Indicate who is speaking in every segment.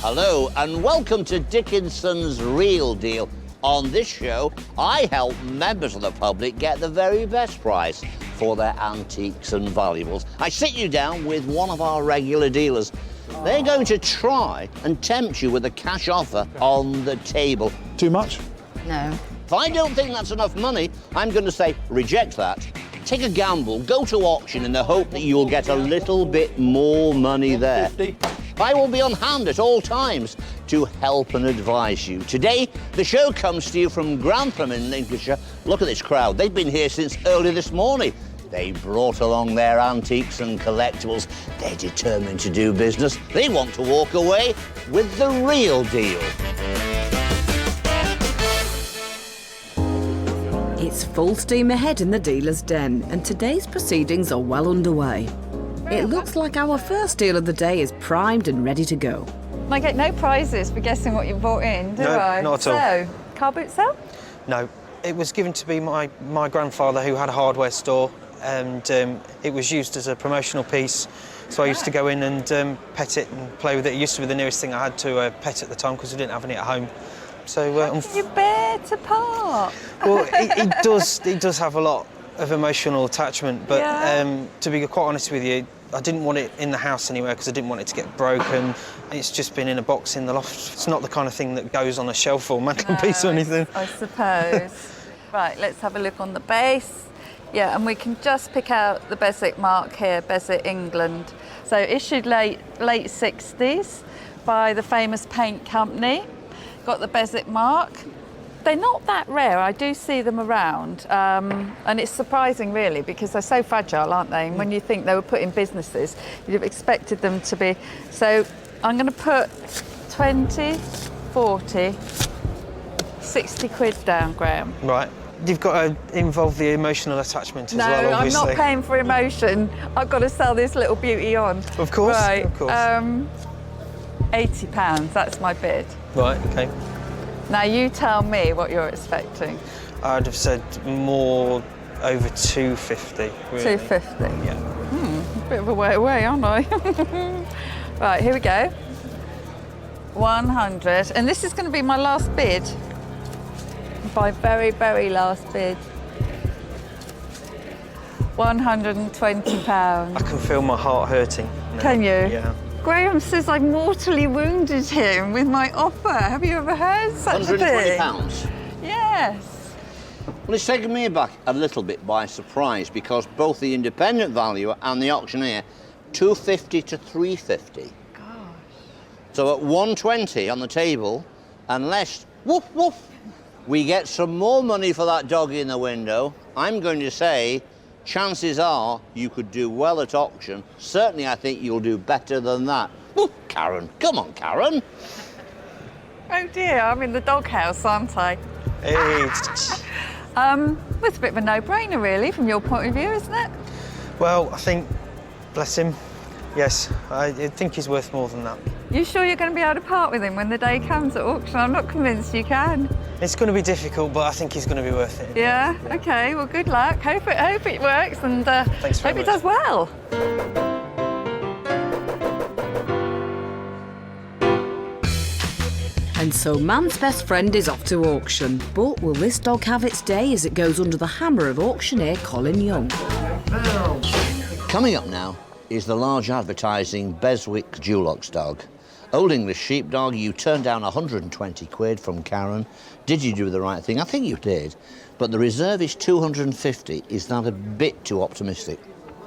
Speaker 1: Hello and welcome to Dickinson's Real Deal. On this show, I help members of the public get the very best price for their antiques and valuables. I sit you down with one of our regular dealers. They're going to try and tempt you with a cash offer on the table.
Speaker 2: Too much?
Speaker 3: No.
Speaker 1: If I don't think that's enough money, I'm going to say reject that. Take a gamble, go to auction in the hope that you'll get a little bit more money there.
Speaker 2: 50.
Speaker 1: I will be on hand at all times to help and advise you. Today, the show comes to you from Grantham in Lincolnshire. Look at this crowd. They've been here since early this morning. They brought along their antiques and collectibles. They're determined to do business. They want to walk away with the real deal.
Speaker 4: It's full steam ahead in the dealer's den, and today's proceedings are well underway. It looks like our first deal of the day is primed and ready to go.
Speaker 3: I get no prizes for guessing what you bought in, do I?
Speaker 5: No, not at all.
Speaker 3: So, car boot sale?
Speaker 5: No, it was given to me my grandfather who had a hardware store, and it was used as a promotional piece. So I used to go in and pet it and play with it. It used to be the nearest thing I had to a pet at the time because we didn't have any at home. So
Speaker 3: You bear to part.
Speaker 5: well, it does have a lot of emotional attachment, but
Speaker 3: Yeah.
Speaker 5: to be quite honest with you, I didn't want it in the house anywhere because I didn't want it to get broken. It's just been in a box in the loft. It's not the kind of thing that goes on a shelf or mantelpiece or anything.
Speaker 3: I suppose. Right, let's have a look on the base. Yeah, and we can just pick out the Bezic mark here, Bezic England. So issued late 60s by the famous paint company. Got the Bezic mark. They're not that rare. I do see them around, and it's surprising really because they're so fragile, aren't they? And when you think they were put in businesses, you'd have expected them to be. So I'm going to put 20, 40, 60 quid down, Graham.
Speaker 5: Right. You've got to involve the emotional attachment as
Speaker 3: No,
Speaker 5: well,
Speaker 3: I'm
Speaker 5: obviously.
Speaker 3: not paying for emotion. I've got to sell this little beauty on.
Speaker 5: Of course,
Speaker 3: Right.
Speaker 5: of course.
Speaker 3: £80, that's my bid.
Speaker 5: Right, OK.
Speaker 3: Now you tell me what you're expecting.
Speaker 5: I'd have said more over 250, really.
Speaker 3: 250.
Speaker 5: Yeah.
Speaker 3: A bit of a way away, aren't I? Right, here we go. 100, and this is going to be my last bid. My very, very last bid. £120.
Speaker 5: I can feel my heart hurting now.
Speaker 3: Can you?
Speaker 5: Yeah.
Speaker 3: Graham says I mortally wounded him with my offer. Have you ever heard such a thing?
Speaker 1: £120.
Speaker 3: Yes.
Speaker 1: Well, it's taken me back a little bit by surprise because both the independent valuer and the auctioneer, 250 to 350.
Speaker 3: Gosh.
Speaker 1: So at 120 on the table, unless, woof, woof, we get some more money for that dog in the window, I'm going to say chances are you could do well at auction. Certainly, I think you'll do better than that. Woof, Karen, come on, Karen.
Speaker 3: Oh dear, I'm in the doghouse, aren't I?
Speaker 5: It's,
Speaker 3: It's a bit of a no-brainer, really, from your point of view, isn't it?
Speaker 5: well, I think, bless him, yes, I think he's worth more than that.
Speaker 3: You sure you're going to be able to part with him when the day comes at auction? I'm not convinced you can.
Speaker 5: It's going to be difficult, but I think he's going to be worth it.
Speaker 3: Yeah? OK, well, good luck. Hope it works and
Speaker 5: Thanks very
Speaker 3: hope it
Speaker 5: much.
Speaker 3: does well.
Speaker 4: And so man's best friend is off to auction. But will this dog have its day as it goes under the hammer of auctioneer Colin Young?
Speaker 1: Coming up now is the large advertising Beswick Dulux dog. Old English sheepdog, you turned down 120 quid from Karen. Did you do the right thing? I think you did. But the reserve is 250. Is that a bit too optimistic?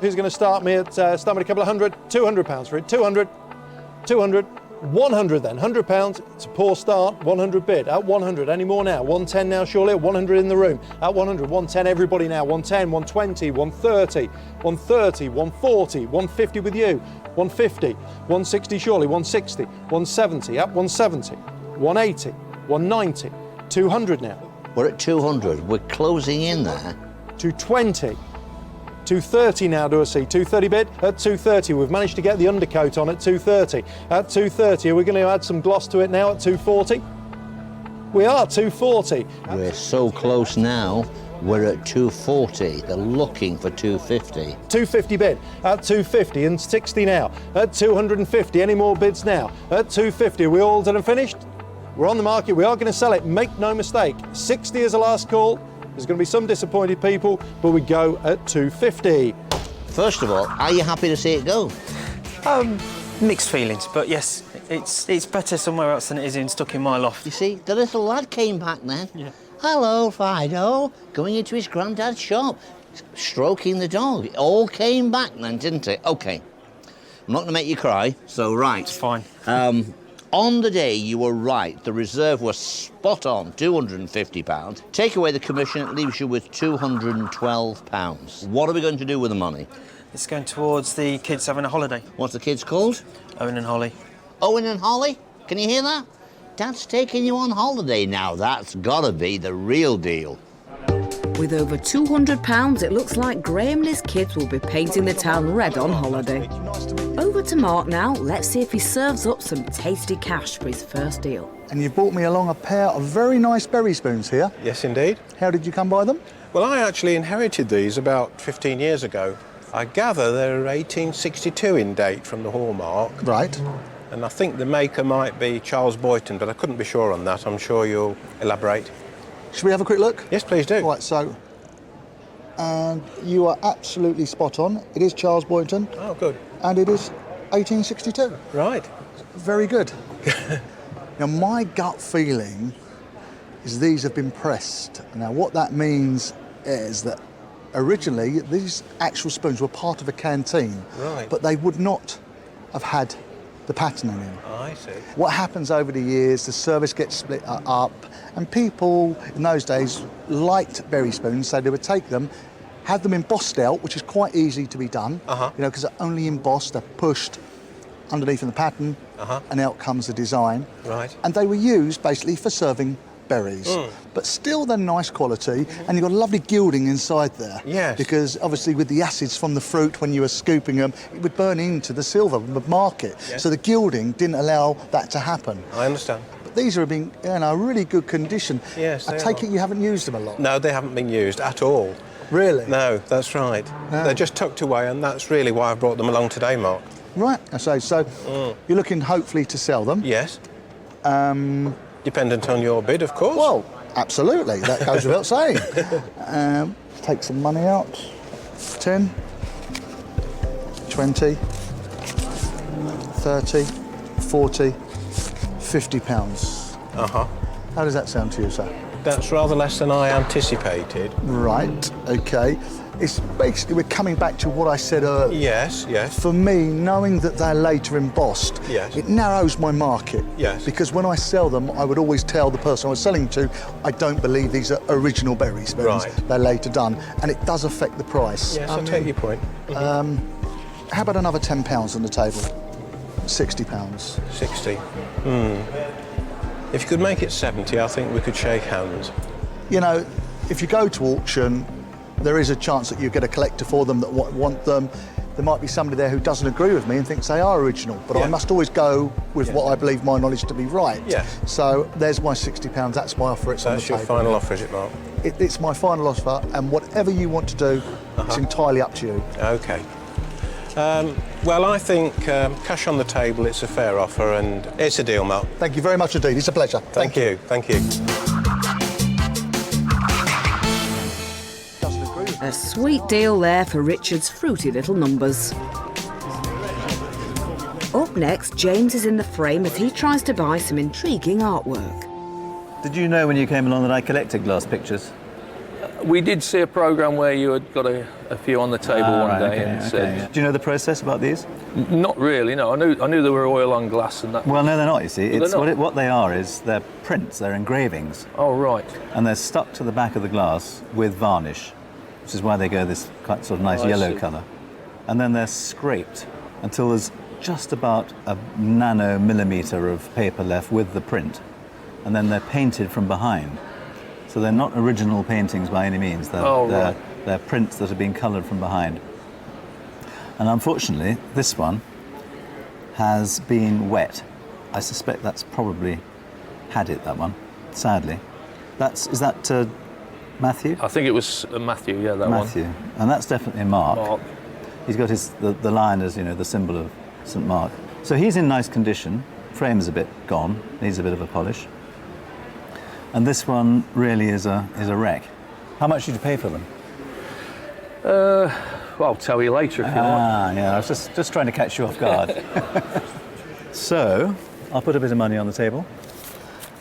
Speaker 2: Who's going to start me at a couple of hundred? £200 for it. 200, 200, 100 then. £100. It's a poor start. 100 bid. At 100. Any more now? 110 now, surely. 100 in the room. At 100. 110. Everybody now. 110, 120, 130, 130, 140, 150 with you. 150, 160 surely. 160, 170. At 170. 180, 190, 200 now.
Speaker 1: We're at 200. We're closing in there.
Speaker 2: 220. 230 now, do I see? 230 bid? At 230, we've managed to get the undercoat on at 230. At 230, are we going to add some gloss to it now at 240? We are, 240.
Speaker 1: We're so close now. We're at 240. They're looking for 250.
Speaker 2: 250 bid at 250 and 60 now. At 250, any more bids now? At 250, are we all done and finished? We're on the market, we are going to sell it, make no mistake. 60 is the last call. There's going to be some disappointed people, but we go at 250.
Speaker 1: First of all, are you happy to see it go?
Speaker 5: Mixed feelings, but yes, it's better somewhere else than it is stuck in my loft.
Speaker 1: You see, the little lad came back then.
Speaker 5: Yeah.
Speaker 1: Hello, Fido. Going into his granddad's shop, stroking the dog. It all came back then, didn't it? OK. I'm not going to make you cry, so right.
Speaker 5: It's fine.
Speaker 1: On the day, you were right. The reserve was spot on, £250. Take away the commission, it leaves you with £212. What are we going to do with the money?
Speaker 5: It's going towards the kids having a holiday.
Speaker 1: What's the kids called?
Speaker 5: Owen and Holly.
Speaker 1: Owen and Holly? Can you hear that? Dad's taking you on holiday now. That's gotta be the real deal.
Speaker 4: With over £200, it looks like Grahamley's kids will be painting the town red on holiday. Over to Mark now. Let's see if he serves up some tasty cash for his first deal.
Speaker 6: And you've brought me along a pair of very nice berry spoons here.
Speaker 7: Yes, indeed.
Speaker 6: How did you come by them?
Speaker 7: Well, I actually inherited these about 15 years ago. I gather they're 1862 in date from the hallmark.
Speaker 6: Right.
Speaker 7: And I think the maker might be Charles Boyton, but I couldn't be sure on that. I'm sure you'll elaborate.
Speaker 6: Should we have a quick look?
Speaker 7: Yes, please do.
Speaker 6: Right, so, and you are absolutely spot on. It is Charles Boynton.
Speaker 7: Oh, good.
Speaker 6: And it is 1862.
Speaker 7: Right.
Speaker 6: Very good. Now, my gut feeling is these have been pressed. Now, what that means is that originally these actual spoons were part of a canteen.
Speaker 7: Right.
Speaker 6: But they would not have had the patterning in.
Speaker 7: I see.
Speaker 6: What happens over the years, the service gets split up, and people in those days liked berry spoons, so they would take them, have them embossed out, which is quite easy to be done, because they're only embossed, they're pushed underneath in the pattern, and out comes the design.
Speaker 7: Right.
Speaker 6: And they were used basically for serving berries, but still they're nice quality, and you've got a lovely gilding inside there.
Speaker 7: Yes.
Speaker 6: Because obviously with the acids from the fruit, when you were scooping them, it would burn into the silver, would mark it.
Speaker 7: Yes.
Speaker 6: So the gilding didn't allow that to happen.
Speaker 7: I understand.
Speaker 6: But these are in really good condition.
Speaker 7: Yes,
Speaker 6: I
Speaker 7: they
Speaker 6: take
Speaker 7: are.
Speaker 6: it you haven't used them a lot?
Speaker 7: No, they haven't been used at all.
Speaker 6: Really?
Speaker 7: No, that's right.
Speaker 6: No.
Speaker 7: They're just tucked away, and that's really why I brought them along today, Mark.
Speaker 6: Right, so you're looking hopefully to sell them?
Speaker 7: Yes. Dependent on your bid, of course.
Speaker 6: Well, absolutely, that goes without saying. Take some money out. 10, 20, 30, 40, £50. How does that sound to you, sir?
Speaker 7: That's rather less than I anticipated.
Speaker 6: Right, okay. It's basically, we're coming back to what I said earlier.
Speaker 7: Yes, yes.
Speaker 6: For me, knowing that they're later embossed,
Speaker 7: Yes.
Speaker 6: it narrows my market.
Speaker 7: Yes.
Speaker 6: Because when I sell them, I would always tell the person I was selling to, I don't believe these are original berry spoons.
Speaker 7: Right.
Speaker 6: They're later done, and it does affect the price.
Speaker 7: Yes, I take your point.
Speaker 6: How about another £10 on the table? £60.
Speaker 7: 60. If you could make it 70, I think we could shake hands.
Speaker 6: You know, if you go to auction, there is a chance that you get a collector for them that want them. There might be somebody there who doesn't agree with me and thinks they are original, but
Speaker 7: Yeah.
Speaker 6: I must always go with what I believe my knowledge to be right.
Speaker 7: Yeah.
Speaker 6: So there's my £60. That's my offer. It's on the
Speaker 7: That's your
Speaker 6: table.
Speaker 7: final offer, is it, Mark?
Speaker 6: It's my final offer, and whatever you want to do, it's entirely up to you.
Speaker 7: OK. Well, I think cash on the table, it's a fair offer, and it's a deal, Mark.
Speaker 6: Thank you very much indeed. It's a pleasure.
Speaker 7: Thank you. Thank you.
Speaker 6: Doesn't agree with me.
Speaker 4: A sweet deal there for Richard's fruity little numbers. Up next, James is in the frame as he tries to buy some intriguing artwork.
Speaker 8: Did you know when you came along that I collected glass pictures?
Speaker 9: We did see a programme where you had got a few on the table one
Speaker 8: Right,
Speaker 9: day
Speaker 8: okay,
Speaker 9: and
Speaker 8: okay,
Speaker 9: said...
Speaker 8: yeah. Do you know the process about these?
Speaker 9: Not really, no. I knew there were oil on glass and that.
Speaker 8: Well, no, they're not, you see.
Speaker 9: They're
Speaker 8: It's
Speaker 9: not?
Speaker 8: what they are is they're prints, they're engravings,
Speaker 9: Oh, right.
Speaker 8: and they're stuck to the back of the glass with varnish, which is why they go this quite sort of nice
Speaker 9: I
Speaker 8: yellow
Speaker 9: see.
Speaker 8: colour. And then they're scraped until there's just about a nanomillimetre of paper left with the print, and then they're painted from behind. So they're not original paintings by any means. They're prints that have been coloured from behind. And unfortunately, this one has been wet. I suspect that's probably had it, that one, sadly. Is that Matthew?
Speaker 9: I think it was Matthew, yeah, that
Speaker 8: Matthew.
Speaker 9: one.
Speaker 8: And that's definitely Mark.
Speaker 9: Mark.
Speaker 8: He's got the lion as, you know, the symbol of St. Mark. So he's in nice condition. Frame's a bit gone, needs a bit of a polish. And this one really is a wreck. How much did you pay for them?
Speaker 9: Well, I'll tell you later if you like.
Speaker 8: Yeah, I was just trying to catch you off guard. So, I'll put a bit of money on the table.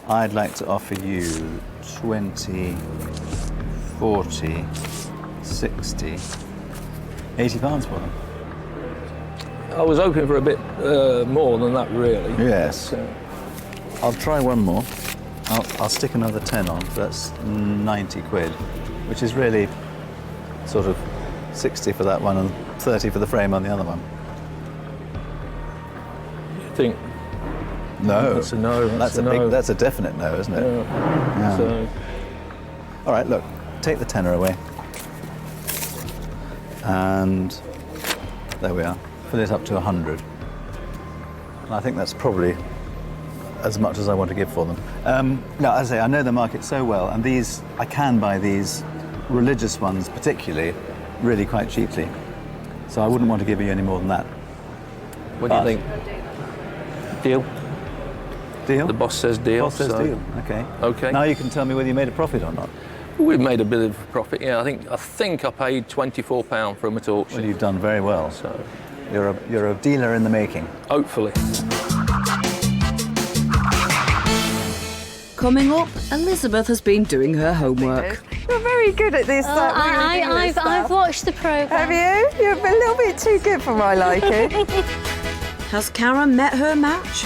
Speaker 8: I'd like to offer you 20, 40, 60, 80 pounds for them.
Speaker 9: I was hoping for a bit more than that, really.
Speaker 8: Yes. I'll try one more. I'll stick another 10 on, so that's 90 quid, which is really sort of 60 for that one and 30 for the frame on the other one.
Speaker 9: You think?
Speaker 8: No.
Speaker 9: That's a no.
Speaker 8: That's a definite no, isn't it?
Speaker 9: Yeah. So,
Speaker 8: all right, look, take the tenner away. And there we are. Fill it up to 100. And I think that's probably as much as I want to give for them. Now, as I say, I know the market so well, and I can buy these religious ones particularly really quite cheaply. So I wouldn't want to give you any more than that.
Speaker 9: what do you think? Deal?
Speaker 8: Deal?
Speaker 9: The boss says deal.
Speaker 8: Boss says deal, okay.
Speaker 9: Okay.
Speaker 8: Now you can tell me whether you made a profit or not.
Speaker 9: We've made a bit of a profit, yeah. I think I paid £24 for them at auction.
Speaker 8: Well, you've done very well.
Speaker 9: So,
Speaker 8: You're a dealer in the making.
Speaker 9: hopefully.
Speaker 4: Coming up, Elizabeth has been doing her homework.
Speaker 3: You're very good at this.
Speaker 10: I've watched the programme.
Speaker 3: Have you? You're a little bit too good for my liking.
Speaker 4: Has Karen met her match?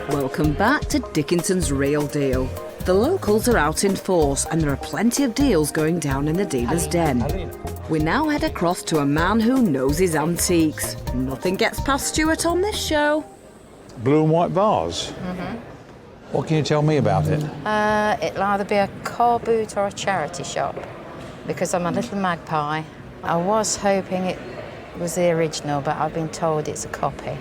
Speaker 4: Welcome back to Dickinson's Real Deal. The locals are out in force and there are plenty of deals going down in the dealer's den. We now head across to a man who knows his antiques. Nothing gets past Stuart on this show.
Speaker 11: Blue and white vase? What can you tell me about it?
Speaker 10: It'll either be a car boot or a charity shop, because I'm a little magpie. I was hoping it was the original, but I've been told it's a copy.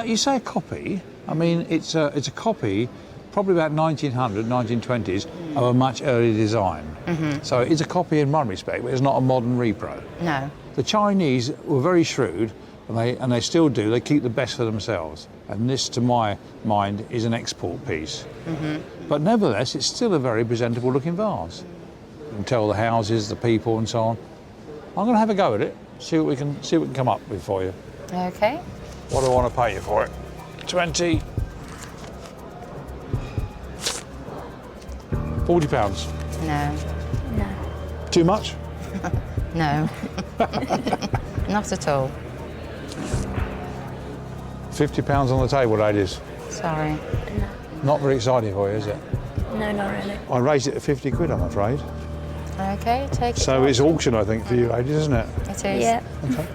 Speaker 11: You say a copy? I mean, it's a copy, probably about 1900, 1920s, of a much earlier design. So it's a copy in one respect, but it's not a modern repro.
Speaker 10: No.
Speaker 11: The Chinese were very shrewd, and they still do. They keep the best for themselves. And this, to my mind, is an export piece. But nevertheless, it's still a very presentable looking vase. You can tell the houses, the people, and so on. I'm going to have a go at it, see what we can come up with for you.
Speaker 10: Okay.
Speaker 11: What do I want to pay you for it? 20. £40.
Speaker 10: No.
Speaker 11: Too much?
Speaker 10: No. Not at all.
Speaker 11: £50 on the table, ladies.
Speaker 10: Sorry.
Speaker 11: Not very exciting for you, is it?
Speaker 10: No, not really.
Speaker 11: I raised it to 50 quid, I'm afraid.
Speaker 10: Okay, take it.
Speaker 11: So it's auction, I think, for you ladies, isn't it?
Speaker 10: It is. Yeah.
Speaker 11: Okay.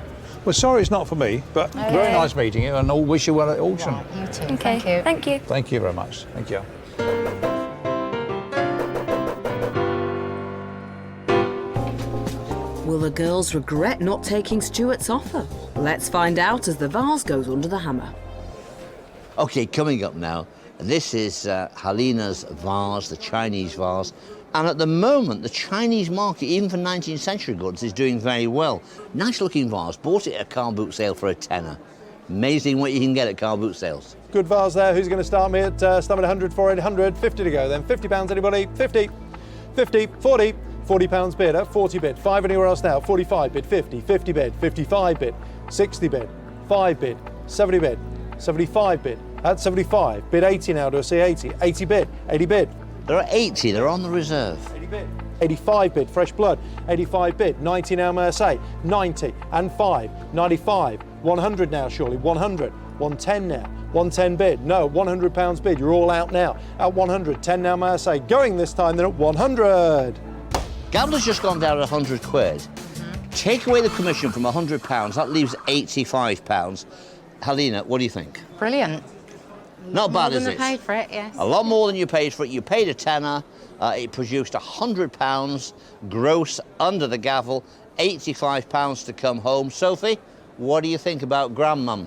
Speaker 11: Well, sorry it's not for me, but very nice meeting you, and I'll wish you well at auction.
Speaker 10: Right, you too. Okay. Thank you. Thank you.
Speaker 11: Thank you very much. Thank you.
Speaker 4: Will the girls regret not taking Stuart's offer? Let's find out as the vase goes under the hammer.
Speaker 1: Okay, coming up now, this is Helena's vase, the Chinese vase. And at the moment, the Chinese market, even for 19th century goods, is doing very well. Nice looking vase, bought it at a car boot sale for a tenner. Amazing what you can get at car boot sales.
Speaker 2: Good vase there. Who's going to start me at 100 for it? 100, 50 to go then. £50, anybody? 50, 50, 40. £40 bid, at 40 bid, 5 anywhere else now, 45 bid, 50, 50 bid, 55 bid, 60 bid, 5 bid, 70 bid, 75 bid, at 75, bid 80 now, do I see 80, 80 bid, 80 bid.
Speaker 1: There are 80, they're on the reserve.
Speaker 2: 80 bid, 85 bid, fresh blood, 85 bid, 90 now, may I say, 90 and 5, 95, 100 now surely, 100, 110 now, 110 bid, no, £100 bid, you're all out now, at 100, 10 now, may I say, going this time then at 100.
Speaker 1: Gambler's just gone down 100 quid. Take away the commission from £100, that leaves £85. Helena, what do you think?
Speaker 10: Brilliant.
Speaker 1: Not bad, is it?
Speaker 10: More than I paid for it, yes.
Speaker 1: A lot more than you paid for it. You paid a tenner. It produced £100 gross under the gavel, £85 to come home. Sophie, what do you think about Grandmum?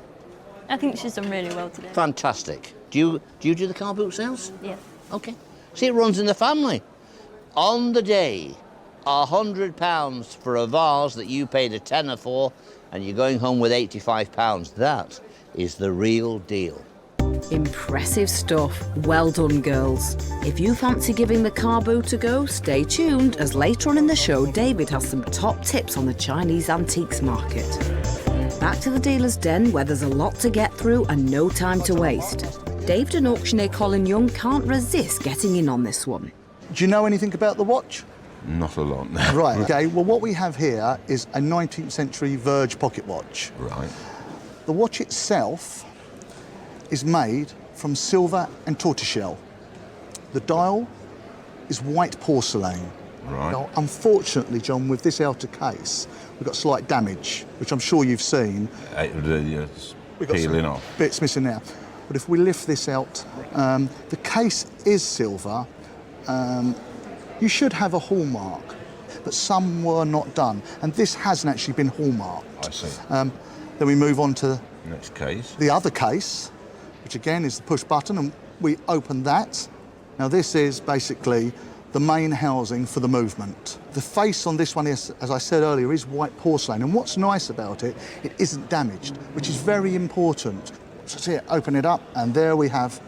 Speaker 12: I think she's done really well today.
Speaker 1: Fantastic. Do you do the car boot sales?
Speaker 12: Yeah.
Speaker 1: Okay. See, it runs in the family. On the day, £100 for a vase that you paid a tenner for, and you're going home with £85. That is the real deal.
Speaker 4: Impressive stuff. Well done, girls. If you fancy giving the car boot a go, stay tuned, as later on in the show, David has some top tips on the Chinese antiques market. Back to the dealer's den, where there's a lot to get through and no time to waste. David and auctioneer Colin Young can't resist getting in on this one.
Speaker 6: Do you know anything about the watch?
Speaker 12: Not a lot.
Speaker 6: Right, okay. Well, what we have here is a 19th century Verge pocket watch.
Speaker 12: Right.
Speaker 6: The watch itself is made from silver and tortoiseshell. The dial is white porcelain.
Speaker 12: Right.
Speaker 6: Now, unfortunately, John, with this outer case, we've got slight damage, which I'm sure you've seen.
Speaker 12: It's
Speaker 6: We've got
Speaker 12: peeling
Speaker 6: some
Speaker 12: off.
Speaker 6: bits missing now. But if we lift this out, the case is silver. You should have a hallmark, but some were not done, and this hasn't actually been hallmarked.
Speaker 12: I see.
Speaker 6: Then we move on to
Speaker 12: Next case.
Speaker 6: the other case, which again is the push button, and we open that. Now this is basically the main housing for the movement. The face on this one is, as I said earlier, is white porcelain, and what's nice about it, it isn't damaged, which is very important. So see, open it up, and there we have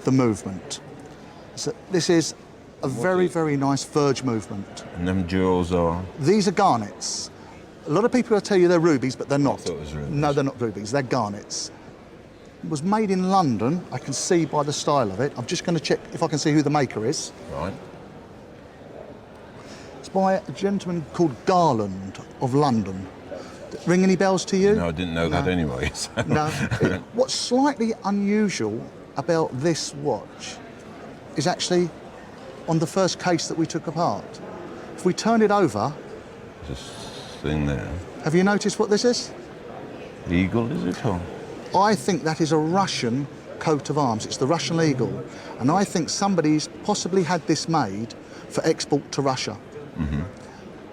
Speaker 6: the movement. So this is a very, very nice Verge movement.
Speaker 12: And them jewels are?
Speaker 6: These are garnets. A lot of people will tell you they're rubies, but they're not.
Speaker 12: I thought it was rubies.
Speaker 6: No, they're not rubies, they're garnets. It was made in London, I can see by the style of it. I'm just going to check if I can see who the maker is.
Speaker 12: Right.
Speaker 6: It's by a gentleman called Garland of London. Ring any bells to you?
Speaker 12: No, I didn't know that anyway. So.
Speaker 6: No. What's slightly unusual about this watch is actually on the first case that we took apart. If we turn it over...
Speaker 12: Just thing there.
Speaker 6: Have you noticed what this is?
Speaker 12: Eagle, is it? Or?
Speaker 6: I think that is a Russian coat of arms. It's the Russian eagle. And I think somebody's possibly had this made for export to Russia.
Speaker 12: Mm-hmm.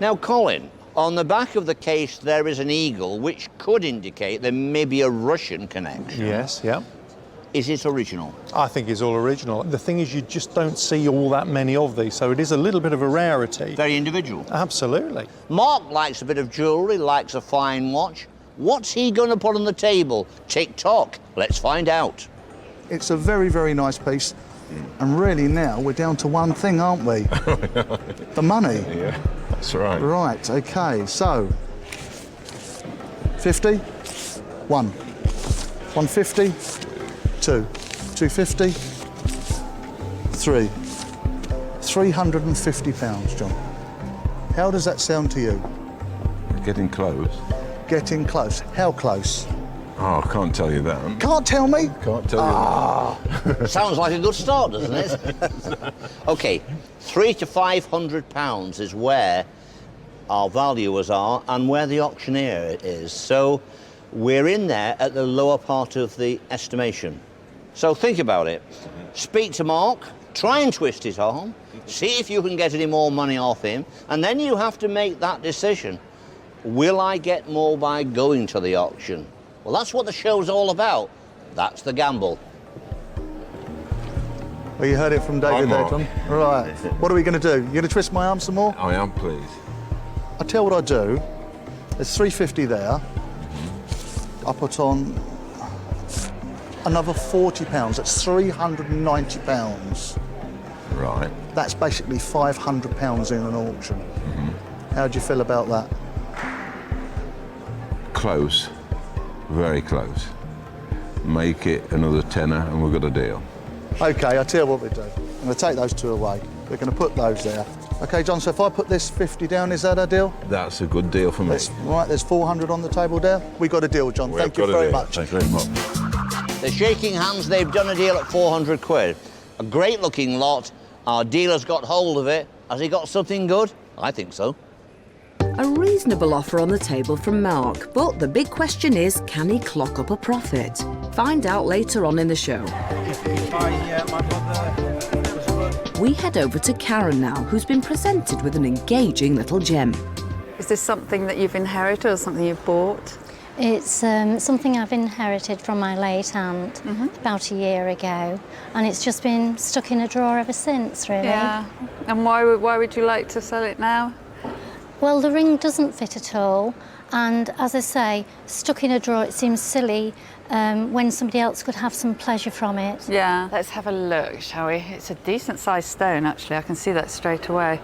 Speaker 1: Now, Colin, on the back of the case there is an eagle, which could indicate there may be a Russian connection.
Speaker 2: Yes, yeah.
Speaker 1: Is it original?
Speaker 2: I think it's all original. The thing is, you just don't see all that many of these, so it is a little bit of a rarity.
Speaker 1: Very individual.
Speaker 2: Absolutely.
Speaker 1: Mark likes a bit of jewellery, likes a fine watch. What's he going to put on the table? Tick-tock. Let's find out.
Speaker 6: It's a very, very nice piece. And really now we're down to one thing, aren't we? The money.
Speaker 12: Yeah, that's right.
Speaker 6: Right, okay, so 50, 1, 150, 2, 250, 3, £350, John. How does that sound to you?
Speaker 12: Getting close.
Speaker 6: Getting close. How close?
Speaker 12: Oh, I can't tell you that.
Speaker 6: Can't tell me?
Speaker 12: Can't tell you that.
Speaker 1: Sounds like a good start, doesn't it? OK, £300 to £500 is where our valuers are and where the auctioneer is. So we're in there at the lower part of the estimation. So think about it. Speak to Mark, try and twist his arm, see if you can get any more money off him, and then you have to make that decision. Will I get more by going to the auction? Well, that's what the show's all about. That's the gamble.
Speaker 6: Well, you heard it from David there,
Speaker 12: Mark.
Speaker 6: John. Right, what are we going to do? You going to twist my arm some more?
Speaker 12: I am, please.
Speaker 6: I'll tell you what I do. There's 350 there. I put on another £40. That's £390.
Speaker 12: Right.
Speaker 6: That's basically £500 in an auction.
Speaker 12: Mm-hmm.
Speaker 6: How do you feel about that?
Speaker 12: Close. Very close. Make it another tenner and we've got a deal.
Speaker 6: OK, I'll tell you what we do. I'm going to take those two away. We're going to put those there. OK, John, so if I put this 50 down, is that a deal?
Speaker 12: That's a good deal for me.
Speaker 6: Right, there's 400 on the table there. We got a deal, John.
Speaker 12: We've
Speaker 6: Thank you
Speaker 12: got a
Speaker 6: very
Speaker 12: deal.
Speaker 6: much.
Speaker 12: Thank you very much.
Speaker 1: They're shaking hands. They've done a deal at £400. A great-looking lot. Our dealer's got hold of it. Has he got something good? I think so.
Speaker 4: A reasonable offer on the table from Mark, but the big question is, can he clock up a profit? Find out later on in the show. We head over to Karen now, who's been presented with an engaging little gem.
Speaker 3: Is this something that you've inherited or something you've bought?
Speaker 13: It's something I've inherited from my late aunt about a year ago, and it's just been stuck in a drawer ever since, really.
Speaker 3: Yeah. And why would you like to sell it now?
Speaker 13: Well, the ring doesn't fit at all, and as I say, stuck in a drawer, it seems silly when somebody else could have some pleasure from it.
Speaker 3: Yeah. Let's have a look, shall we? It's a decent sized stone, actually. I can see that straight away.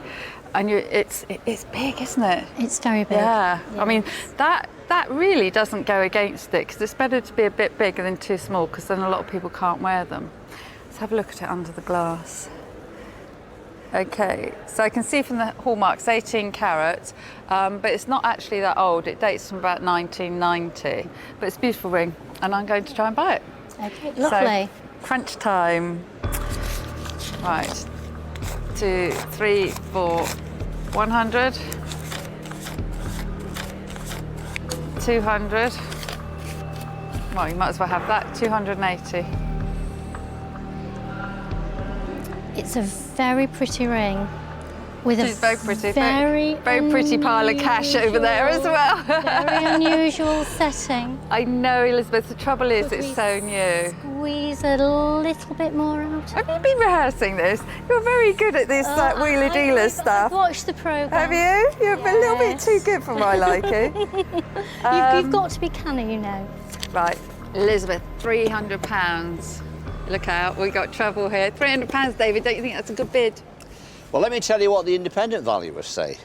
Speaker 3: And it's big, isn't it?
Speaker 13: It's very big.
Speaker 3: Yeah.
Speaker 13: Yes.
Speaker 3: I mean, that really doesn't go against it, because it's better to be a bit bigger than too small, because then a lot of people can't wear them. Let's have a look at it under the glass. Okay, so I can see from the hallmarks 18 carat, but it's not actually that old. It dates from about 1990, but it's a beautiful ring, and I'm going to try and buy it.
Speaker 13: Okay, lovely.
Speaker 3: So, crunch time. Right, 2, 3, 4, 100. 200. Well, you might as well have that. 280.
Speaker 13: It's a very pretty ring with
Speaker 3: She's very pretty.
Speaker 13: very
Speaker 3: pretty pile of cash over there as well.
Speaker 13: Very unusual setting.
Speaker 3: I know, Elizabeth. The trouble is, it's so new.
Speaker 13: Squeeze a little bit more out.
Speaker 3: Have you been rehearsing this? You're very good at this wheeler dealer stuff.
Speaker 13: I've watched the programme.
Speaker 3: Have you? You're a little bit too good for my liking.
Speaker 13: You've got to be canny, you know.
Speaker 3: Right, Elizabeth, £300. Look out, we got trouble here. £300, David. Don't you think that's a good bid?
Speaker 1: Well, let me tell you what the independent valuers say.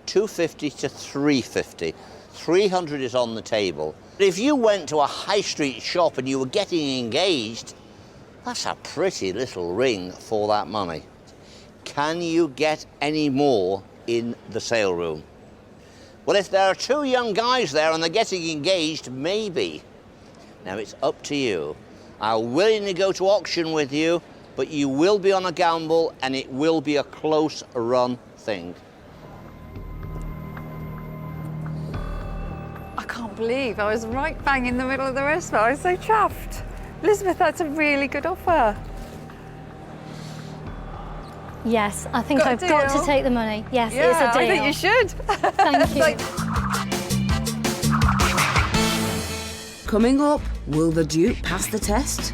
Speaker 1: 250 to 350. 300 is on the table. If you went to a high street shop and you were getting engaged, that's a pretty little ring for that money. Can you get any more in the sale room? Well, if there are two young guys there and they're getting engaged, maybe. Now, it's up to you. I'll willingly go to auction with you, but you will be on a gamble and it will be a close run thing.
Speaker 3: I can't believe I was right bang in the middle of the restaurant. I was so chuffed. Elizabeth, that's a really good offer.
Speaker 13: Yes, I think I've got to take the money. Yes,
Speaker 3: Yeah,
Speaker 13: it's a deal.
Speaker 3: I think you should.
Speaker 13: Thank you.
Speaker 4: Coming up, will the Duke pass the test?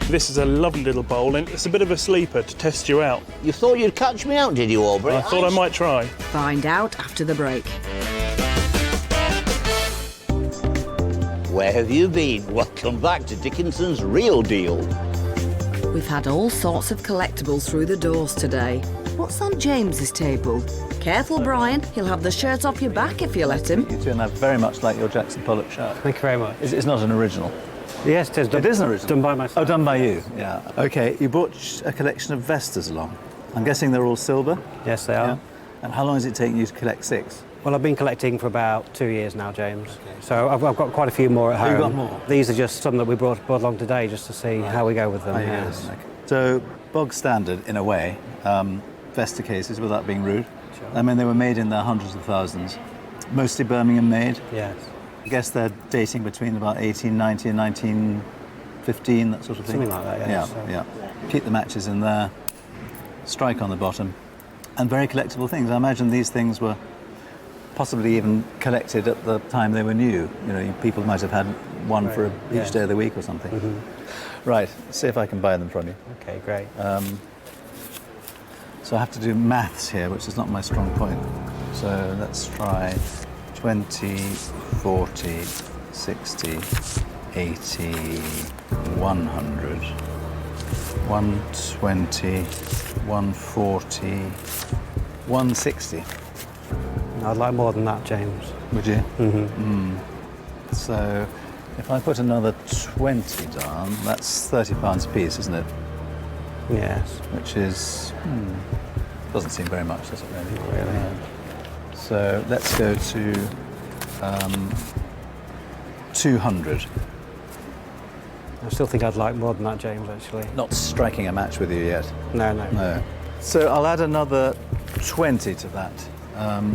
Speaker 14: This is a lovely little bowl, and it's a bit of a sleeper to test you out.
Speaker 1: You thought you'd catch me out, did you, Aubrey?
Speaker 14: I thought I might try.
Speaker 4: Find out after the break.
Speaker 1: Where have you been? Welcome back to Dickinson's Real Deal.
Speaker 4: We've had all sorts of collectibles through the doors today. What's on James's table? Careful, Brian. He'll have the shirt off your back if you let him.
Speaker 8: You two, and I very much like your Jackson Pollock shirt.
Speaker 15: Thank you very much.
Speaker 8: It's not an original.
Speaker 15: Yes, it is.
Speaker 8: It is an original.
Speaker 15: Done by myself.
Speaker 8: Oh, done by you. Yeah. Okay. You brought a collection of Vestas along. I'm guessing they're all silver.
Speaker 15: Yes, they are.
Speaker 8: Yeah. And how long has it taken you to collect 6?
Speaker 15: Well, I've been collecting for about 2 years now, James. Okay. So I've got quite a few more at home.
Speaker 8: Oh, you've got more?
Speaker 15: These are just some that we brought along today just to see how we go with them.
Speaker 8: Oh, yes. Okay. So, bog standard, in a way, Vesta cases, without being rude.
Speaker 15: Sure.
Speaker 8: I mean, they were made in the hundreds of thousands. Mostly Birmingham made.
Speaker 15: Yes.
Speaker 8: I guess they're dating between about 1890 and 1915, that sort of thing.
Speaker 15: Something like that, yes.
Speaker 8: Yeah. Keep the matches in there, strike on the bottom, and very collectible things. I imagine these things were possibly even collected at the time they were new. You know, people might have had one for each day of the week or something. Mm-hmm. Right, let's see if I can buy them from you.
Speaker 15: Okay, great.
Speaker 8: So I have to do maths here, which is not my strong point. So let's try 20, 40, 60, 80, 100, 120, 140, 160.
Speaker 15: I'd like more than that, James.
Speaker 8: Would you?
Speaker 15: Mm-hmm.
Speaker 8: So if I put another 20 down, that's £30 a piece, isn't it?
Speaker 15: Yes.
Speaker 8: Which is, doesn't seem very much, does it really? Not really. So let's go to 200.
Speaker 15: I still think I'd like more than that, James, actually.
Speaker 8: Not striking a match with you yet?
Speaker 15: No.
Speaker 8: So I'll add another 20 to that.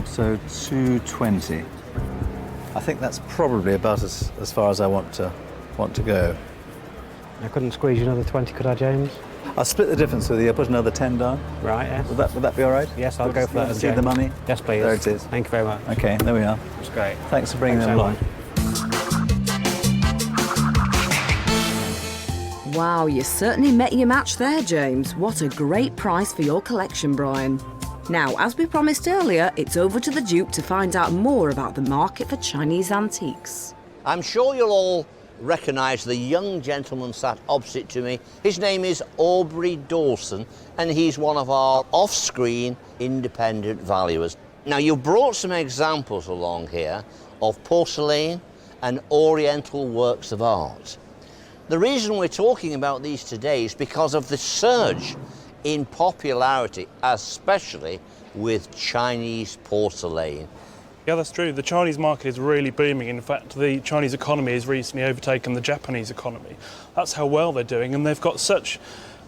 Speaker 8: So 220. I think that's probably about as far as I want to go.
Speaker 15: I couldn't squeeze you another 20, could I, James?
Speaker 8: I'll split the difference with you. I'll put another 10 down.
Speaker 15: Right, yes.
Speaker 8: Would that be all right?
Speaker 15: Yes, I'll go for that.
Speaker 8: See the money?
Speaker 15: Yes, please.
Speaker 8: There it is.
Speaker 15: Thank you very much.
Speaker 8: Okay, there we are.
Speaker 15: That's great.
Speaker 8: Thanks for bringing them along.
Speaker 15: Much.
Speaker 4: Wow, you certainly met your match there, James. What a great price for your collection, Brian. Now, as we promised earlier, it's over to the Duke to find out more about the market for Chinese antiques.
Speaker 1: I'm sure you'll all recognise the young gentleman sat opposite to me. His name is Aubrey Dawson, and he's one of our off-screen independent valuers. Now, you've brought some examples along here of porcelain and oriental works of art. The reason we're talking about these today is because of the surge in popularity, especially with Chinese porcelain.
Speaker 14: Yeah, that's true. The Chinese market is really booming. In fact, the Chinese economy has recently overtaken the Japanese economy. That's how well they're doing, and they've got such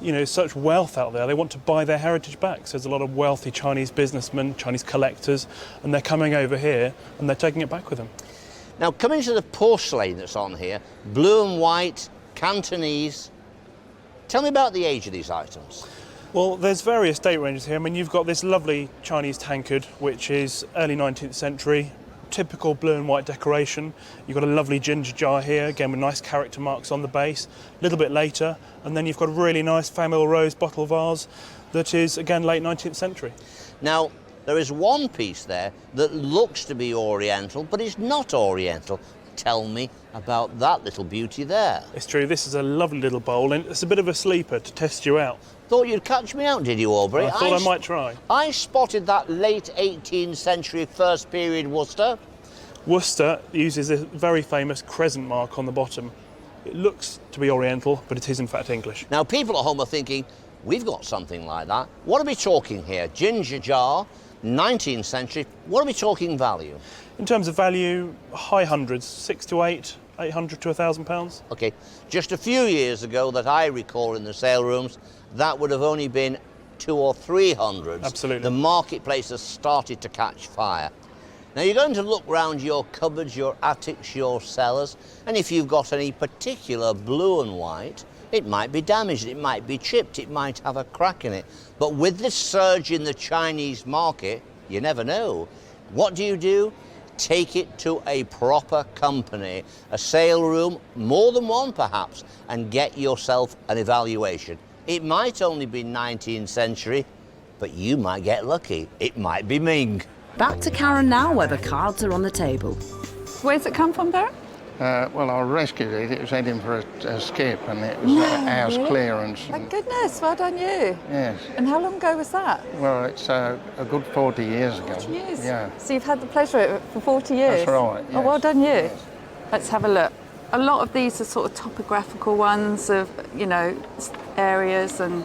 Speaker 14: wealth out there. They want to buy their heritage back. So there's a lot of wealthy Chinese businessmen, Chinese collectors, and they're coming over here and they're taking it back with them.
Speaker 1: Now, coming to the porcelain that's on here, blue and white, Cantonese. Tell me about the age of these items.
Speaker 14: Well, there's various date ranges here. I mean, you've got this lovely Chinese tankard, which is early 19th century, typical blue and white decoration. You've got a lovely ginger jar here, again with nice character marks on the base. A little bit later, and then you've got a really nice Famille Rose bottle vase that is, again, late 19th century.
Speaker 1: Now, there is one piece there that looks to be oriental, but is not oriental. Tell me about that little beauty there.
Speaker 14: It's true, this is a lovely little bowl, and it's a bit of a sleeper to test you out.
Speaker 1: Thought you'd catch me out, did you, Aubrey?
Speaker 14: I thought I might try.
Speaker 1: I spotted that late 18th century first period Worcester.
Speaker 14: Worcester uses a very famous crescent mark on the bottom. It looks to be oriental, but it is in fact English.
Speaker 1: Now, people at home are thinking, we've got something like that. What are we talking here? Ginger jar, 19th century. What are we talking value?
Speaker 14: In terms of value, high hundreds, 6 to 8, 800 to £1,000.
Speaker 1: Okay, just a few years ago that I recall in the sale rooms, that would have only been 200 or 300.
Speaker 14: Absolutely.
Speaker 1: The marketplace has started to catch fire. Now, you're going to look round your cupboards, your attics, your cellars, and if you've got any particular blue and white, it might be damaged, it might be chipped, it might have a crack in it. But with this surge in the Chinese market, you never know. What do? Take it to a proper company, a sale room, more than one perhaps, and get yourself an evaluation. It might only be 19th century, but you might get lucky. It might be Ming.
Speaker 4: Back to Karen now, where the cards are on the table.
Speaker 3: Where's it come from, Derek?
Speaker 16: Well, I rescued it. It was heading for a skip, and it was house clearance.
Speaker 3: Thank goodness, well done you.
Speaker 16: Yes.
Speaker 3: And how long ago was that?
Speaker 16: Well, it's a good 40 years ago.
Speaker 3: 40 years?
Speaker 16: Yeah.
Speaker 3: So you've had the pleasure of it for 40 years?
Speaker 16: That's right, yes.
Speaker 3: Oh, well done you.
Speaker 16: Yes.
Speaker 3: Let's have a look. A lot of these are sort of topographical ones of, you know, areas and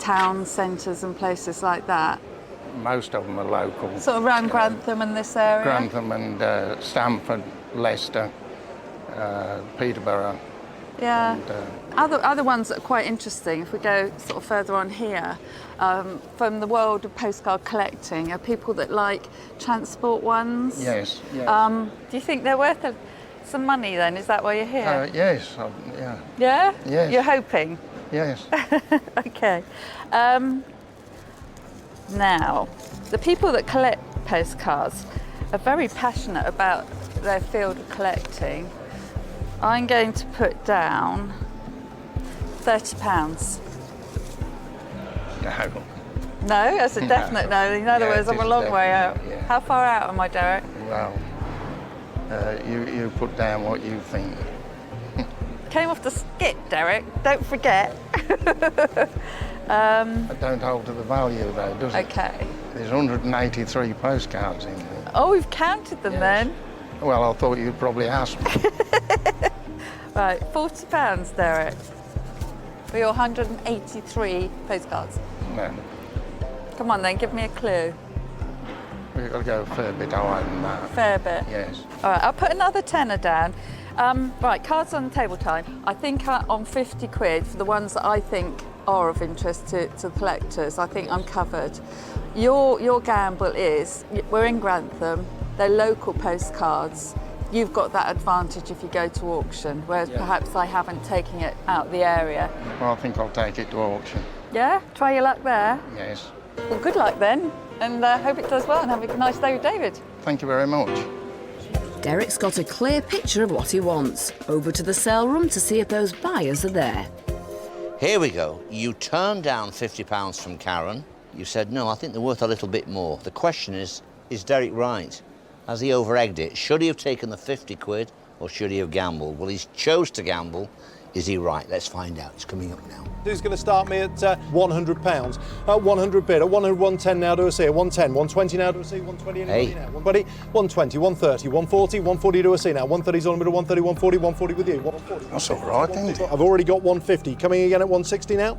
Speaker 3: town centres and places like that.
Speaker 16: Most of them are local.
Speaker 3: Sort of around Grantham and this area?
Speaker 16: Grantham and Stamford, Leicester, Peterborough.
Speaker 3: Yeah.
Speaker 16: And,
Speaker 3: other ones that are quite interesting, if we go sort of further on here, from the world of postcard collecting, are people that like transport ones.
Speaker 16: Yes, yes.
Speaker 3: Do you think they're worth some money then? Is that why you're here?
Speaker 16: Yes, yeah.
Speaker 3: Yeah?
Speaker 16: Yes.
Speaker 3: You're hoping?
Speaker 16: Yes.
Speaker 3: Okay. Now, the people that collect postcards are very passionate about their field of collecting. I'm going to put down £30.
Speaker 16: No.
Speaker 3: No, that's a definite no. In other words, I'm a long way out.
Speaker 16: Yeah.
Speaker 3: How far out am I, Derek?
Speaker 16: Well, you put down what you think.
Speaker 3: Came off the skip, Derek. Don't forget.
Speaker 16: It don't alter the value though, does it?
Speaker 3: Okay.
Speaker 16: There's 183 postcards in there.
Speaker 3: Oh, we've counted them then.
Speaker 16: Well, I thought you'd probably ask me.
Speaker 3: Right, £40, Derek, for your 183 postcards.
Speaker 16: No.
Speaker 3: Come on then, give me a clue.
Speaker 16: We've got to go a fair bit higher than that.
Speaker 3: Fair bit?
Speaker 16: Yes.
Speaker 3: All right, I'll put another tenner down. Right, cards on the table time. I think on 50 quid for the ones that I think are of interest to collectors, I think I'm covered. Your gamble is, we're in Grantham, they're local postcards. You've got that advantage if you go to auction, whereas perhaps I haven't taken it out the area.
Speaker 16: Well, I think I'll take it to auction.
Speaker 3: Yeah? Try your luck there?
Speaker 16: Yes.
Speaker 3: Well, good luck then, and hope it does well, and have a nice day with David.
Speaker 16: Thank you very much.
Speaker 4: Derek's got a clear picture of what he wants. Over to the sale room to see if those buyers are there.
Speaker 1: Here we go. You turned down £50 from Karen. You said, no, I think they're worth a little bit more. The question is Derek right? Has he over-egged it? Should he have taken the 50 quid or should he have gambled? Well, he's chose to gamble. Is he right? Let's find out. It's coming up now.
Speaker 2: Who's going to start me at £100? At 100 bid. At 100, 110 now to a C. At 110, 120 now to a C. 120 anybody now. 120, 120, 130, 140, 140 to a C now. 130's on the middle, 130, 140, 140 with you. 140.
Speaker 16: That's all right, isn't it?
Speaker 2: I've already got 150. Coming again at 160 now.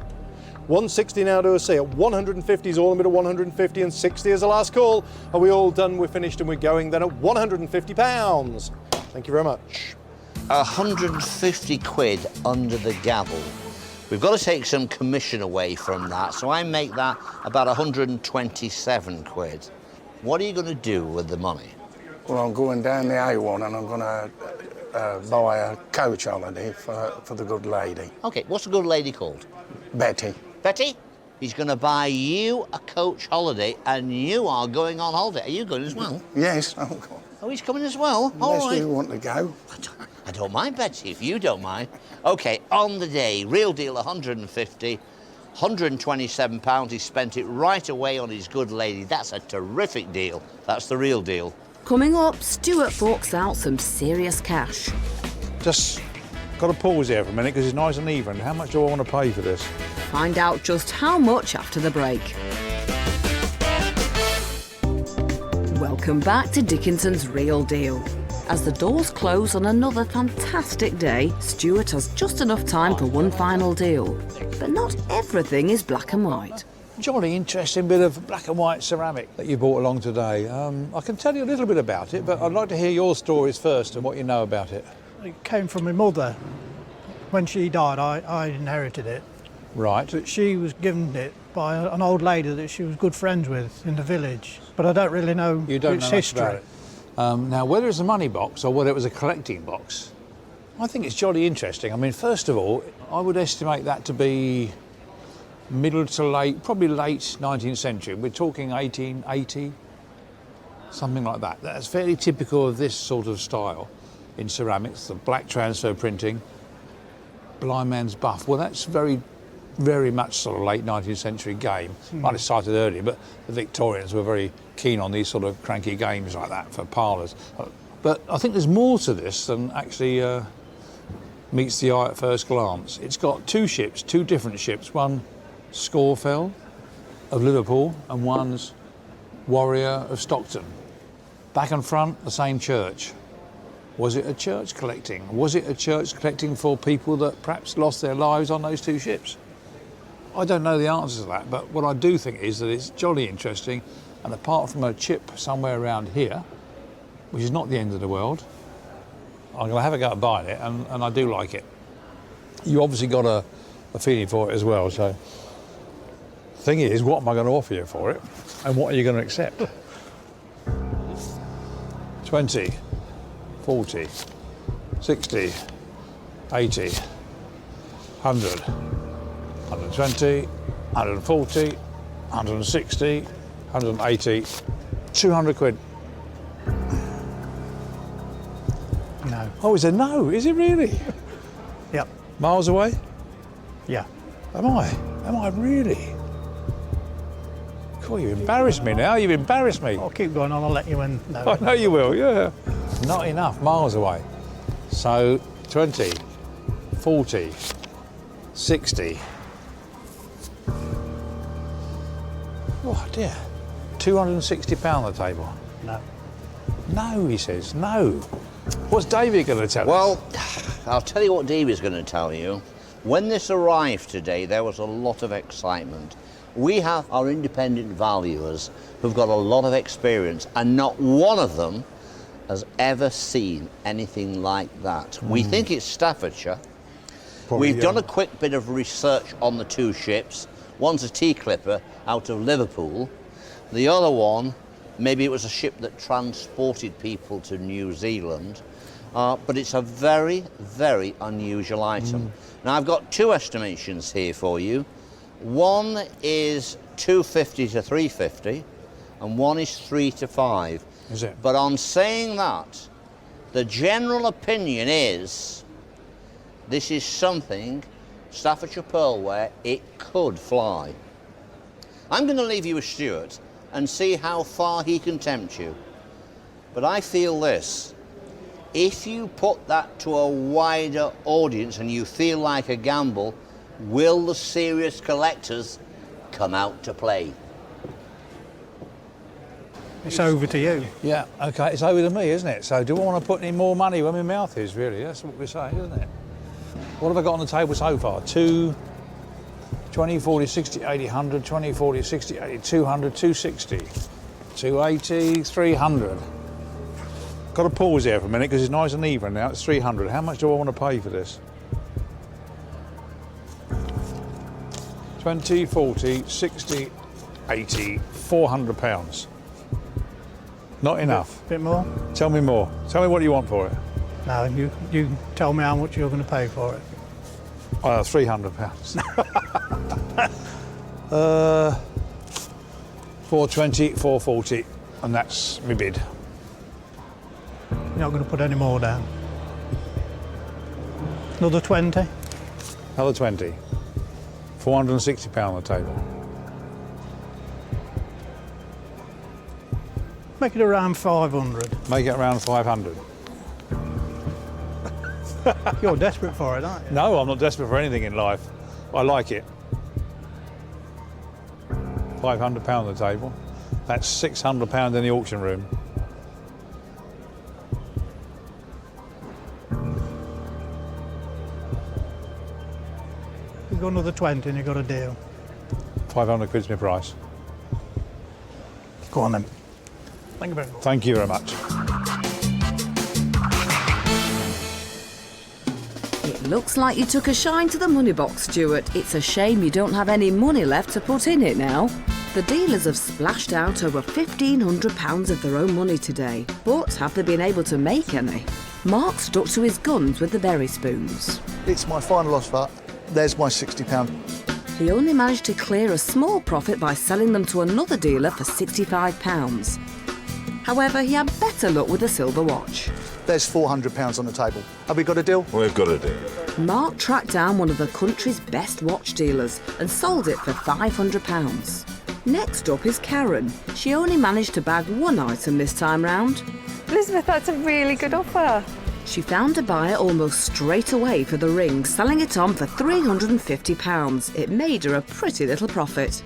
Speaker 2: 160 now to a C. At 150 is all in the middle, 150 and 60 is the last call. Are we all done? We're finished and we're going then at £150. Thank you very much.
Speaker 1: 150 quid under the gavel. We've got to take some commission away from that, so I make that about 127 quid. What are you going to do with the money?
Speaker 16: Well, I'm going down the A1 and I'm going to buy a coach holiday for the good lady.
Speaker 1: OK, what's the good lady called?
Speaker 16: Betty.
Speaker 1: Betty? He's going to buy you a coach holiday and you are going on holiday. Are you going as well?
Speaker 16: Yes.
Speaker 1: Oh, he's coming as well?
Speaker 16: Unless
Speaker 1: all right.
Speaker 16: you want to go.
Speaker 1: I don't mind, Betty, if you don't mind. OK, on the day, real deal 150, £127. He spent it right away on his good lady. That's a terrific deal. That's the real deal.
Speaker 4: Coming up, Stuart forks out some serious cash.
Speaker 11: Just got to pause here for a minute because it's nice and even. How much do I want to pay for this?
Speaker 4: Find out just how much after the break. Welcome back to Dickinson's Real Deal. As the doors close on another fantastic day, Stuart has just enough time for one final deal. But not everything is black and white.
Speaker 11: Jolly interesting bit of black and white ceramic that you brought along today. I can tell you a little bit about it, but I'd like to hear your stories first and what you know about it.
Speaker 17: It came from my mother. When she died, I inherited it.
Speaker 11: Right.
Speaker 17: But she was given it by an old lady that she was good friends with in the village. But I don't really know its history.
Speaker 11: About it. Now, whether it's a money box or whether it was a collecting box, I think it's jolly interesting. I mean, first of all, I would estimate that to be middle to late, probably late 19th century. We're talking 1880, something like that. That's fairly typical of this sort of style in ceramics, the black transfer printing, blind man's buff. Well, that's very much sort of late 19th century game. Might have started earlier, but the Victorians were very keen on these sort of cranky games like that for parlours. But I think there's more to this than actually meets the eye at first glance. It's got two ships, two different ships. One Scawfell of Liverpool and one's Warrior of Stockton. Back and front, the same church. Was it a church collecting? Was it a church collecting for people that perhaps lost their lives on those two ships? I don't know the answer to that, but what I do think is that it's jolly interesting, and apart from a chip somewhere around here, which is not the end of the world, I'm going to have a go at buying it, and I do like it. You obviously got a feeling for it as well, so the thing is, what am I going to offer you for it, and what are you going to accept? 20, 40, 60, 80, 100, 120, 140, 160, 180, 200 quid.
Speaker 17: No.
Speaker 11: Oh, is it no? Is it really?
Speaker 17: Yep.
Speaker 11: Miles away?
Speaker 17: Yeah.
Speaker 11: Am I? Am I really? Cool, you embarrassed me now. You've embarrassed me.
Speaker 17: I'll keep going on. I'll let you in. No.
Speaker 11: I know you will, yeah. Not enough, miles away. So 20, 40, 60. Oh dear. £260 on the table.
Speaker 17: No.
Speaker 11: No, he says, no. What's Davey going to tell us?
Speaker 1: Well, I'll tell you what Davey's going to tell you. When this arrived today, there was a lot of excitement. We have our independent valuers who've got a lot of experience, and not one of them has ever seen anything like that. We think it's Staffordshire.
Speaker 11: Probably,
Speaker 1: We've done a quick bit of research on the two ships. One's a tea clipper out of Liverpool. The other one, maybe it was a ship that transported people to New Zealand, but it's a very, very unusual item. Now, I've got two estimations here for you. One is 250 to 350, and one is 3 to 5.
Speaker 11: Is it?
Speaker 1: But on saying that, the general opinion is this is something Staffordshire pearlware, it could fly. I'm going to leave you with Stuart and see how far he can tempt you. But I feel this, if you put that to a wider audience and you feel like a gamble, will the serious collectors come out to play?
Speaker 17: It's over to you.
Speaker 11: Yeah, OK, it's over to me, isn't it? So do I want to put any more money where my mouth is, really? That's what we're saying, isn't it? What have I got on the table so far? 2, 20, 40, 60, 80, 100, 20, 40, 60, 80, 200, 260, 280, 300. Got to pause here for a minute because it's nice and even now. It's 300. How much do I want to pay for this? 20, 40, 60, 80, 400 pounds. Not enough.
Speaker 17: Bit more?
Speaker 11: Tell me more. Tell me what you want for it.
Speaker 17: No, you tell me how much you're going to pay for it.
Speaker 11: 300 pounds. 420, 440, and that's my bid.
Speaker 17: You're not going to put any more down. Another 20?
Speaker 11: Another 20. 460 pound on the table.
Speaker 17: Make it around 500.
Speaker 11: Make it around 500.
Speaker 17: You're desperate for it, aren't you?
Speaker 11: No, I'm not desperate for anything in life. I like it. 500 pound on the table. That's 600 pound in the auction room.
Speaker 17: You've got another 20 and you've got a deal.
Speaker 11: 500 quid's my price.
Speaker 17: Go on then. Thank you very much.
Speaker 11: Thank you very much.
Speaker 4: It looks like you took a shine to the money box, Stuart. It's a shame you don't have any money left to put in it now. The dealers have splashed out over £1,500 of their own money today. But have they been able to make any? Mark stuck to his guns with the berry spoons.
Speaker 6: It's my final offer. There's my £60.
Speaker 4: He only managed to clear a small profit by selling them to another dealer for £65. However, he had better luck with the silver watch.
Speaker 6: There's £400 on the table. Have we got a deal?
Speaker 12: We've got a deal.
Speaker 4: Mark tracked down one of the country's best watch dealers and sold it for £500. Next up is Karen. She only managed to bag one item this time round.
Speaker 3: Elizabeth, that's a really good offer.
Speaker 4: She found a buyer almost straight away for the ring, selling it on for £350. It made her a pretty little profit.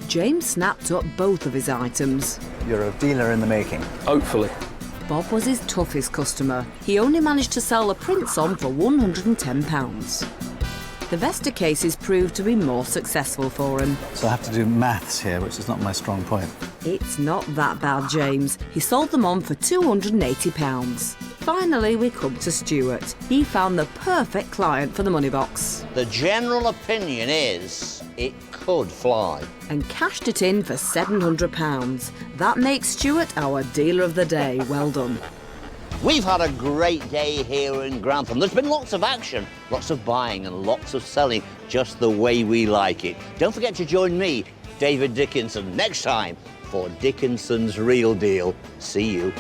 Speaker 4: James snapped up both of his items.
Speaker 8: You're a dealer in the making.
Speaker 9: Hopefully.
Speaker 4: Bob was his toughest customer. He only managed to sell the prints on for £110. The Vesta cases proved to be more successful for him.
Speaker 8: So I have to do maths here, which is not my strong point.
Speaker 4: It's not that bad, James. He sold them on for £280. Finally, we come to Stuart. He found the perfect client for the money box.
Speaker 1: The general opinion is it could fly.
Speaker 4: And cashed it in for £700. That makes Stuart our dealer of the day. Well done.
Speaker 1: We've had a great day here in Grantham. There's been lots of action, lots of buying and lots of selling, just the way we like it. Don't forget to join me, David Dickinson, next time for Dickinson's Real Deal. See you.